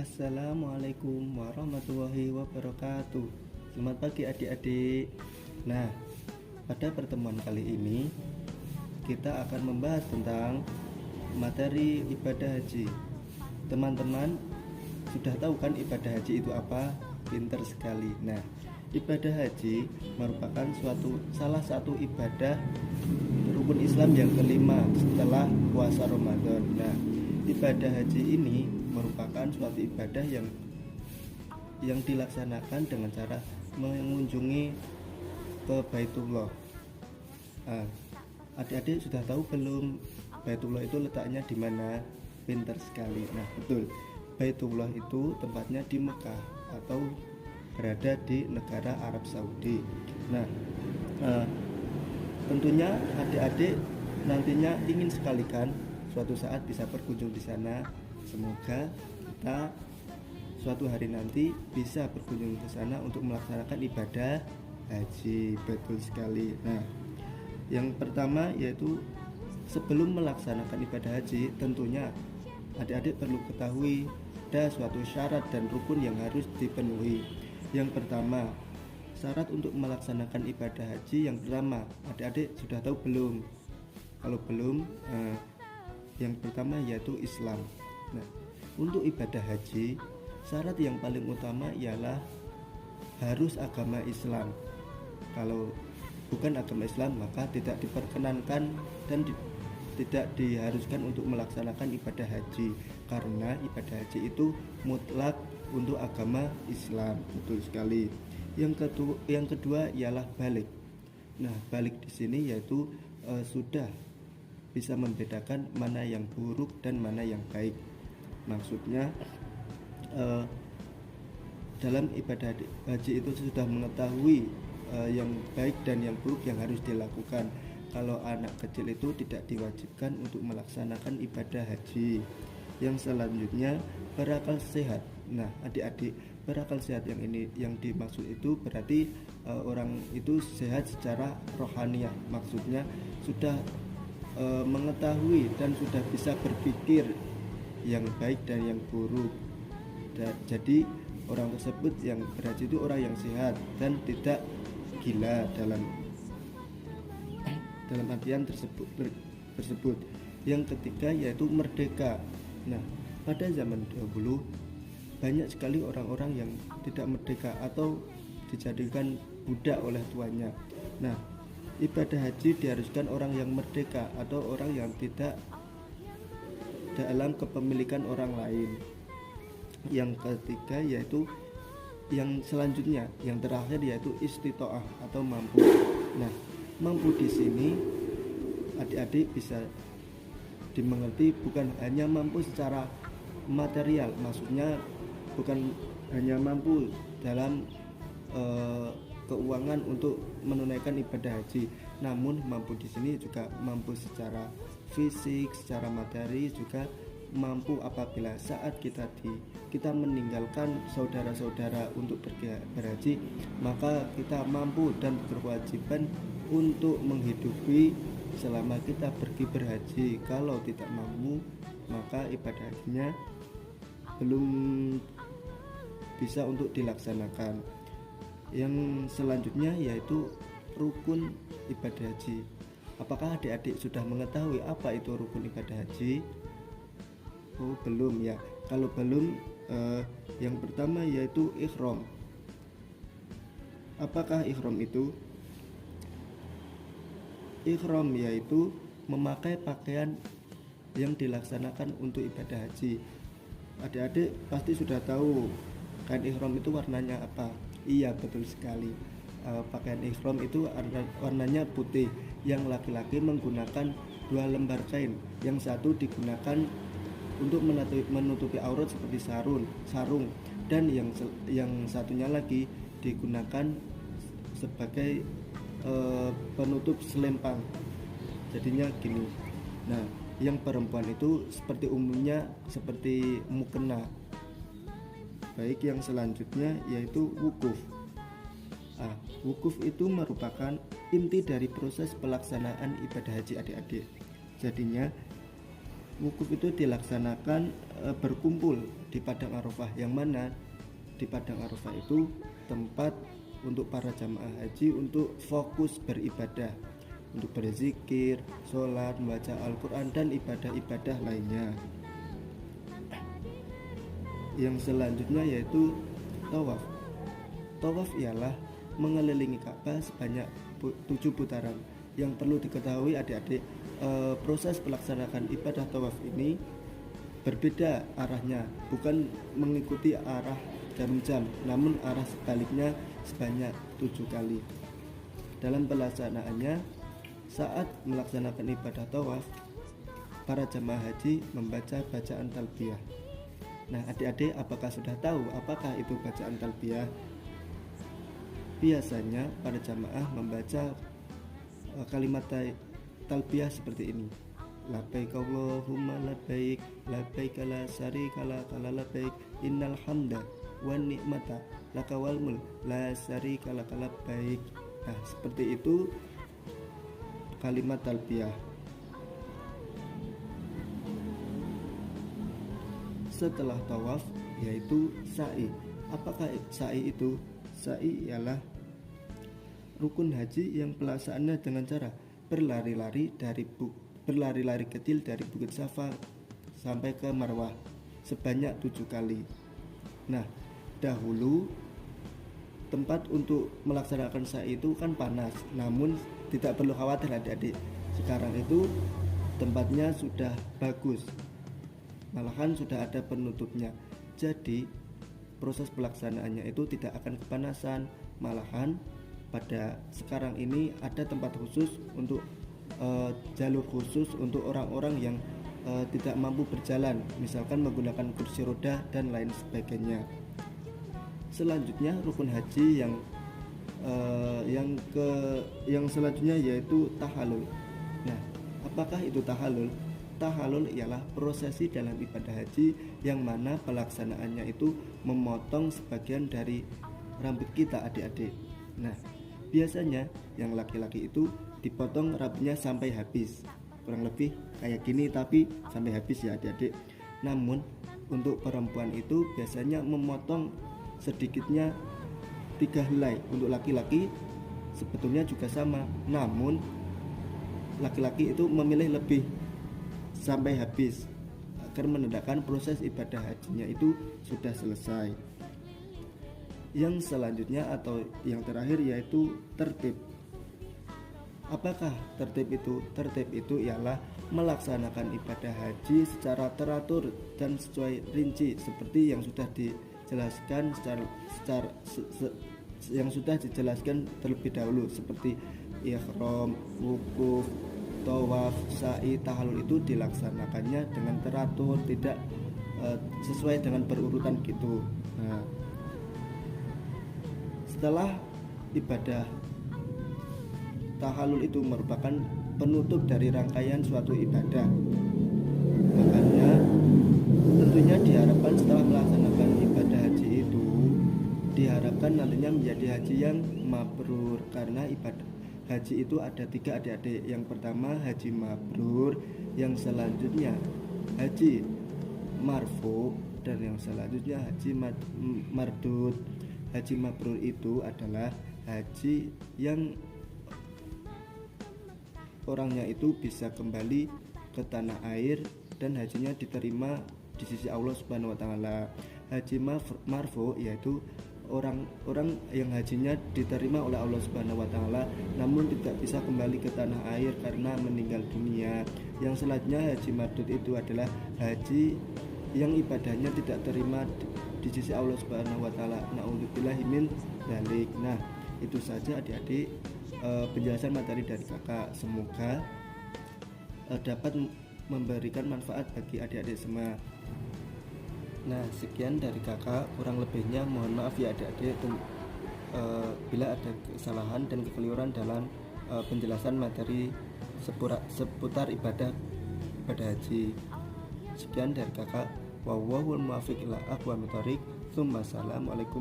Assalamualaikum warahmatullahi wabarakatuh. Selamat pagi adik-adik. Nah, pada pertemuan kali ini kita akan membahas tentang materi ibadah haji. Teman-teman sudah tahu kan ibadah haji itu apa? Pinter sekali. Nah, ibadah haji merupakan salah satu ibadah rukun Islam yang kelima setelah puasa Ramadan. Nah, ibadah haji ini merupakan suatu ibadah yang dilaksanakan dengan cara mengunjungi ke Baitullah. Adik-adik sudah tahu belum Baitullah itu letaknya di mana? Pintar sekali. Nah, betul. Baitullah itu tempatnya di Mekah atau berada di negara Arab Saudi. Nah, tentunya adik-adik nantinya ingin sekali kan suatu saat bisa berkunjung di sana. Semoga kita suatu hari nanti bisa berkunjung ke sana untuk melaksanakan ibadah haji. Betul sekali. Nah, yang pertama yaitu sebelum melaksanakan ibadah haji, tentunya adik-adik perlu ketahui ada suatu syarat dan rukun yang harus dipenuhi. Yang pertama, syarat untuk melaksanakan ibadah haji yang pertama, adik-adik sudah tahu belum? Kalau belum, yang pertama yaitu Islam. Nah, untuk ibadah haji, syarat yang paling utama ialah harus agama Islam. Kalau bukan agama Islam, maka tidak diperkenankan dan tidak diharuskan untuk melaksanakan ibadah haji, karena ibadah haji itu mutlak untuk agama Islam. Betul sekali. Yang kedua ialah balik. Nah, balik di sini yaitu sudah bisa membedakan mana yang buruk dan mana yang baik. Maksudnya dalam ibadah haji itu sudah mengetahui yang baik dan yang buruk yang harus dilakukan. Kalau anak kecil itu tidak diwajibkan untuk melaksanakan ibadah haji. Yang selanjutnya berakal sehat. Nah, adik-adik, berakal sehat yang dimaksud itu berarti orang itu sehat secara rohaniah. Maksudnya sudah mengetahui dan sudah bisa berpikir yang baik dan yang buruk. Jadi orang tersebut yang berhaji itu orang yang sehat dan tidak gila dalam artian tersebut. Yang ketiga yaitu merdeka. Nah, pada zaman dahulu banyak sekali orang-orang yang tidak merdeka atau dijadikan budak oleh tuannya. Nah, ibadah haji diharuskan orang yang merdeka atau orang yang tidak dalam kepemilikan orang lain. Yang ketiga yaitu yang selanjutnya, yang terakhir yaitu istitoah atau mampu. Nah, mampu di sini adik-adik bisa dimengerti bukan hanya mampu secara material, maksudnya bukan hanya mampu dalam keuangan untuk menunaikan ibadah haji, namun mampu di sini juga mampu secara fisik, secara materi, juga mampu apabila saat kita meninggalkan saudara-saudara untuk berhaji, maka kita mampu dan berkewajiban untuk menghidupi selama kita pergi berhaji. Kalau tidak mampu, maka ibadah hajinya belum bisa untuk dilaksanakan. Yang selanjutnya yaitu rukun ibadah haji. Apakah adik-adik sudah mengetahui apa itu rukun ibadah haji? Oh, belum ya. Kalau belum, yang pertama yaitu ihram. Apakah ihram itu? Ihram yaitu memakai pakaian yang dilaksanakan untuk ibadah haji. Adik-adik pasti sudah tahu kain ihram itu warnanya apa? Iya, betul sekali. Pakaian ihram itu warnanya putih. Yang laki-laki menggunakan 2 lembar kain. Yang satu digunakan untuk menutupi aurat seperti sarung, dan yang satunya lagi digunakan sebagai penutup selempang. Jadinya gini. Nah, yang perempuan itu seperti umumnya seperti mukena. Baik, yang selanjutnya yaitu wukuf. Wukuf itu merupakan inti dari proses pelaksanaan ibadah haji adik-adik. Jadinya Wukuf itu dilaksanakan berkumpul di Padang Arafah, yang mana di Padang Arafah itu tempat untuk para jamaah haji untuk fokus beribadah, untuk berzikir, sholat, membaca Al-Quran, dan ibadah-ibadah lainnya. Yang selanjutnya yaitu tawaf. Tawaf ialah mengelilingi Ka'bah sebanyak 7 putaran. Yang perlu diketahui adik-adik, proses pelaksanaan ibadah tawaf ini berbeda arahnya, bukan mengikuti arah jarum jam, namun arah sebaliknya sebanyak 7 kali. Dalam pelaksanaannya, saat melaksanakan ibadah tawaf, para jamaah haji membaca bacaan talbiyah. Nah, adik-adik, apakah sudah tahu apakah itu bacaan talbiyah? Biasanya para jamaah membaca kalimat talbiyah seperti ini: labbaik Allahumma labbaik, labbaik la syarika laka labbaik, innal hamda wan ni'mata laka wal mulk la syarika laka labbaik. Nah, seperti itu kalimat talbiyah. Setelah tawaf yaitu sa'i. Apakah sa'i itu? Sa'i ialah rukun haji yang pelaksanaannya dengan cara berlari-lari kecil dari Bukit Safa sampai ke Marwah sebanyak 7 kali. Nah, dahulu tempat untuk melaksanakan sa'i itu kan panas, namun tidak perlu khawatir adik-adik, sekarang itu tempatnya sudah bagus, malahan sudah ada penutupnya. Jadi proses pelaksanaannya itu tidak akan kepanasan, malahan pada sekarang ini ada tempat khusus untuk jalur khusus untuk orang-orang yang tidak mampu berjalan, misalkan menggunakan kursi roda dan lain sebagainya. Selanjutnya rukun haji yang selanjutnya yaitu tahalul. Nah, apakah itu tahalul? Tahalul ialah prosesi dalam ibadah haji yang mana pelaksanaannya itu memotong sebagian dari rambut kita adik-adik. Nah, biasanya yang laki-laki itu dipotong rambutnya sampai habis, kurang lebih kayak gini, tapi sampai habis ya adik-adik. Namun untuk perempuan itu biasanya memotong sedikitnya 3 helai. Untuk laki-laki sebetulnya juga sama, namun laki-laki itu memilih lebih sampai habis agar menandakan proses ibadah hajinya itu sudah selesai. Yang selanjutnya atau yang terakhir yaitu tertib. Apakah tertib itu? Tertib itu ialah melaksanakan ibadah haji secara teratur dan sesuai rinci seperti yang sudah dijelaskan yang sudah dijelaskan terlebih dahulu, seperti ihram, wukuf, tawaf, sa'i, tahalul itu dilaksanakannya dengan teratur, tidak sesuai dengan berurutan gitu. Nah, setelah ibadah tahalul itu merupakan penutup dari rangkaian suatu ibadah, makanya tentunya diharapkan setelah melaksanakan ibadah haji itu diharapkan nantinya menjadi haji yang mabrur, karena ibadah haji itu ada 3 adik-adik. Yang pertama haji mabrur, yang selanjutnya haji marfu, dan yang selanjutnya haji mardud. Haji mabrur itu adalah haji yang orangnya itu bisa kembali ke tanah air dan hajinya diterima di sisi Allah Subhanahu wa taala. Haji marfu yaitu orang-orang yang hajinya diterima oleh Allah Subhanahu wa taala namun tidak bisa kembali ke tanah air karena meninggal dunia. Yang selanjutnya haji mardud itu adalah haji yang ibadahnya tidak terima di sisi Allah Subhanahu wa taala. Na'udzubillahi min dzalik. Nah, itu saja adik-adik penjelasan materi dari kakak, semoga dapat memberikan manfaat bagi adik-adik semua. Nah, sekian dari kakak, kurang lebihnya mohon maaf ya adik-adik bila ada kesalahan dan kekeliruan dalam penjelasan materi seputar ibadah haji. Sekian dari kakak, wallahul muwaffiq ila aqwamit thoriq. Assalamualaikum.